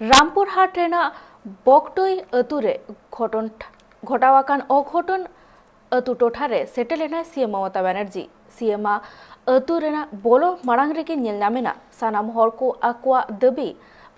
Rampurhat बकटई अतुरे घटावाकान अघटन अतु टोठारे सेटेलेना CM Mamata Banerjee CM अतुरेना बोलो मांग रेगे नेलनामेना सानाम हर को आकुआ दाबी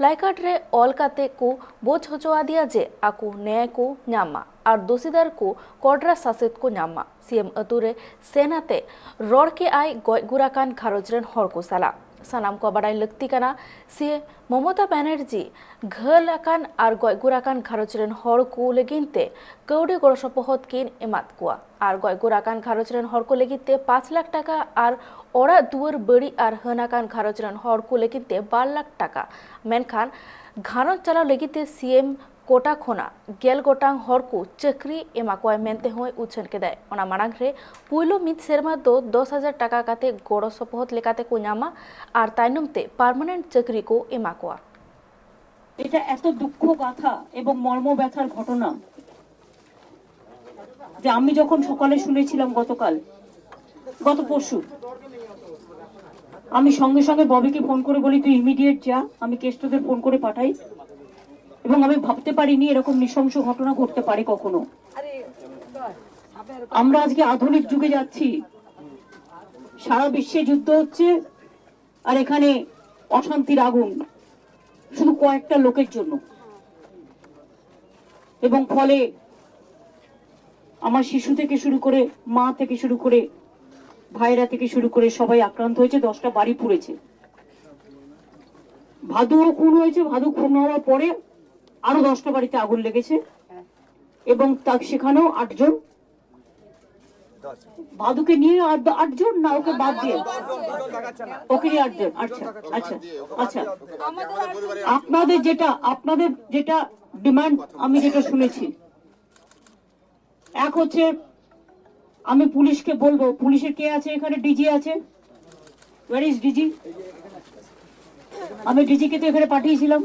प्लाइकार्ड रे ऑल काते को बोझ हजोआ दिया जे आकु न्याय को नामा और दोषीदार को कड़रा शासित को नामा सीएम अतुरे सेनाते रड़ के आय गयगुराकान घारजरेन हर को साला सानाम को बाडाय लगती काना सीएम ममता बनर्जी घालाकान और गयगुराकान घारजरेन हर को लेगिनते कौड़ी गड़ सपहद किन एमात कुआ और गयगुराकान घारजरेन हर को लेगिनते 5 लाख टाका और ओड़ा दुआर बड़ी और हनाकान घारजरेन हर को लेगिनते 12 लाख टाका मेनखान घारज चलाव लेगिते सीएम कोटा खोना गेल गोटांग हर को चाकरी एमाकोय मेनते होय उछन केदाय ओना मांग रे पुइलो मिद सेरमा दो 10,000 टाका काते गड़ सपहद लेकाते को नामा और तायनमते पार्मानेंट चाकरी को एमाकोआ এটা এত দুঃখ গাথা এবং মর্ম ব্যথার ঘটনা যে আমি যখন সকালে শুনেছিলাম গত পরশু আমি সঙ্গে সঙ্গে ববিকে ফোন করে বলি তুই ইমিডিয়েট যা আমি কেষ্টদের ফোন করে পাঠাই এবং আমি ভাবতে পারিনি এরকম নৃশংস ঘটনা ঘটতে পারে কখনো আমরা আজকে আধুনিক যুগে যাচ্ছি সারা বিশ্বে যুদ্ধ হচ্ছে আর এখানে অশান্তির আগুন শুধু কয়েকটা লোকের জন্য এবং ফলে আমার শিশু থেকে শুরু করে মা থেকে শুরু করে ভাইরা থেকে শুরু করে সবাই আক্রান্ত হয়েছে 10টা বাড়ি পুড়েছে ভাদুও খুন হয়েছে ভাদু খুন হওয়ার পরে আরো 10টা বাড়িতে আগুন লেগেছে এবং তার সেখানেও 8 জন ভাদুকে নিয়ে 8 জন না ওকে বাদ দিয়ে ওকে নিয়ে 8 জন আচ্ছা আচ্ছা আচ্ছা আপনাদের যেটা ডিমান্ড আমি যেটা শুনেছি এক হচ্ছে আমি পুলিশকে বলবো পুলিশের কে আছে এখানে ডিজি আছে ওয়্যার ইজ ডিজি আমি ডিজি কে তো এখানে পাঠিয়েছিলাম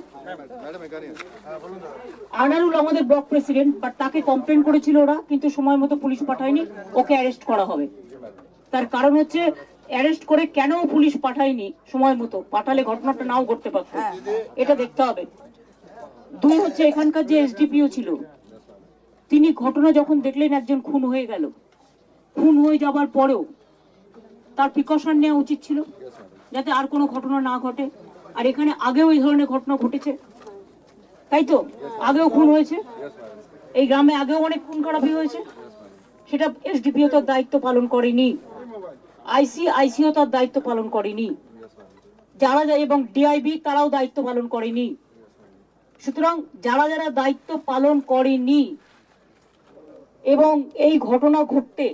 আনারুল আমাদের ব্লক প্রেসিডেন্ট বাট তাকে কমপ্লেন করেছিল ওরা কিন্তু সময় মতো পুলিশ পাঠায়নি ওকে অ্যারেস্ট করা হবে তার কারণ হচ্ছে অ্যারেস্ট করে কেন পুলিশ পাঠায়নি সময় মতো পাঠালে ঘটনাটা নাও ঘটতে পারতো এটা দেখতে হবে দুই হচ্ছে এখানকার যে এসডিপিও ছিল তিনি ঘটনা যখন দেখলেন একজন খুন হয়ে গেল খুন হয়ে যাবার পরেও তার প্রিকশন নেওয়া উচিত ছিল যাতে আর কোনো ঘটনা না ঘটে আর এখানে আগেও এই ধরনের ঘটনা ঘটেছে তাই তো আগেও খুন হয়েছে এই গ্রামে আগেও অনেক খুন খারাপি হয়েছে সেটা এসডিপিও তার দায়িত্ব পালন করেনি আইসিও তার দায়িত্ব পালন করেনি যারা এবং ডিআইবি তারাও দায়িত্ব পালন করেনি সুতরাং যারা দায়িত্ব পালন করেনি এবং এই ঘটনা ঘটতে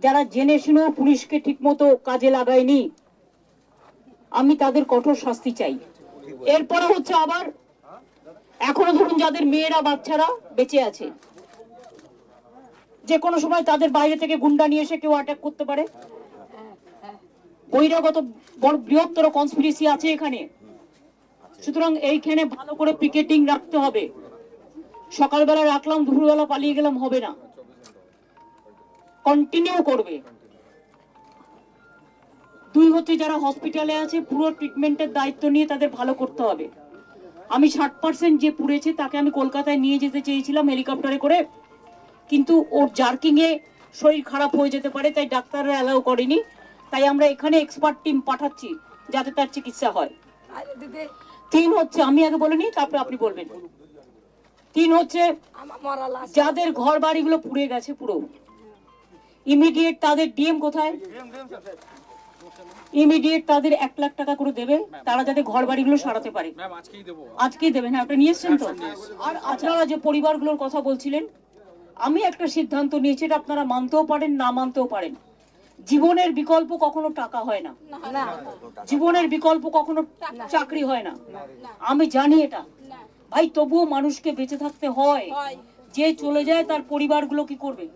যারা জেনে শুনেও পুলিশকে ঠিকমতো কাজে লাগায়নি আমি তাদের কঠোর শাস্তি চাই এরপরে হচ্ছে আবার এখনো ধরুন যাদের মেয়েরা বাচ্চারা বেঁচে আছে যে কোনো সময় তাদের বাইরে থেকে গুন্ডা নিয়ে এসে কেউ অ্যাটাক করতে পারে বহিরাগত বড় বৃহত্তর কনস্পিরেসি আছে এখানে সুতরাং এইখানে ভালো করে পিকেটিং রাখতে হবে সকালবেলা রাখলাম দুপুরবেলা পালিয়ে গেলাম হবে না কন্টিনিউ করবে দুই হচ্ছে যারা হসপিটালে আছে পুরো ট্রিটমেন্টের দায়িত্ব নিয়ে তাদের ভালো করতে হবে আমি 60% যে পুড়েছে তাকে আমি কলকাতায় নিয়ে যেতে চেয়েছিলাম হেলিকপ্টারে করে কিন্তু ওর জার্কিং এ শরীর খারাপ হয়ে যেতে পারে তাই ডাক্তাররা অ্যালাউ করেনি তাই আমরা এখানে এক্সপার্ট টিম পাঠাচ্ছি যাতে তার চিকিৎসা হয় তিন হচ্ছে আমি আগে বলিনি তারপরে আপনি বলবেন তিন হচ্ছে যাদের ঘর বাড়িগুলো পুড়ে গেছে পুরো ইমিডিয়েট তাদের ডিএম কোথায় ইমিডিয়েট তাদের 1 লাখ টাকা করে দেবে তারা যাতে ঘর বাড়িগুলো সারাতে পারে আজকেই দেবেন হ্যাঁ ওটা নিয়ে এসছেন তো আর আপনারা যে পরিবারগুলোর কথা বলছিলেন আমি একটা সিদ্ধান্ত নিয়েছি এটা আপনারা মানতেও পারেন না মানতেও পারেন জীবনের বিকল্প কখনো টাকা হয় না জীবনের বিকল্প কখনো চাকরি হয় না আমি জানি এটা ভাই তবুও মানুষকে বেঁচে থাকতে হয় যে চলে যায় তার পরিবারগুলো কি করবে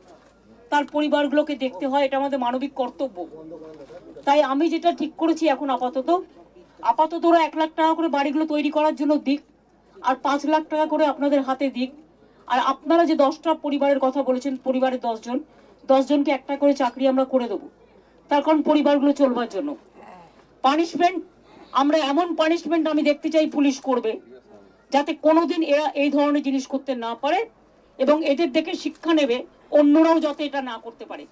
তার পরিবারগুলোকে দেখতে হয় এটা আমাদের মানবিক কর্তব্য তাই আমি যেটা ঠিক করেছি এখন আপাতত ওরা 1 লাখ টাকা করে বাড়িগুলো তৈরি করার জন্য দিক আর 5 লাখ টাকা করে আপনাদের হাতে দিক আর আপনারা যে 10টা পরিবারের কথা বলেছেন পরিবারের 10 জনকে একটা করে চাকরি আমরা করে দেবো তার কারণ পরিবারগুলো চলবার জন্য পানিশমেন্ট আমরা এমন পানিশমেন্ট আমি দেখতে চাই পুলিশ করবে যাতে কোনোদিন এরা এই ধরনের জিনিস করতে না পারে এবং এদের দেখে শিক্ষা নেবে অন্যরাও যাতে এটা না করতে পারে।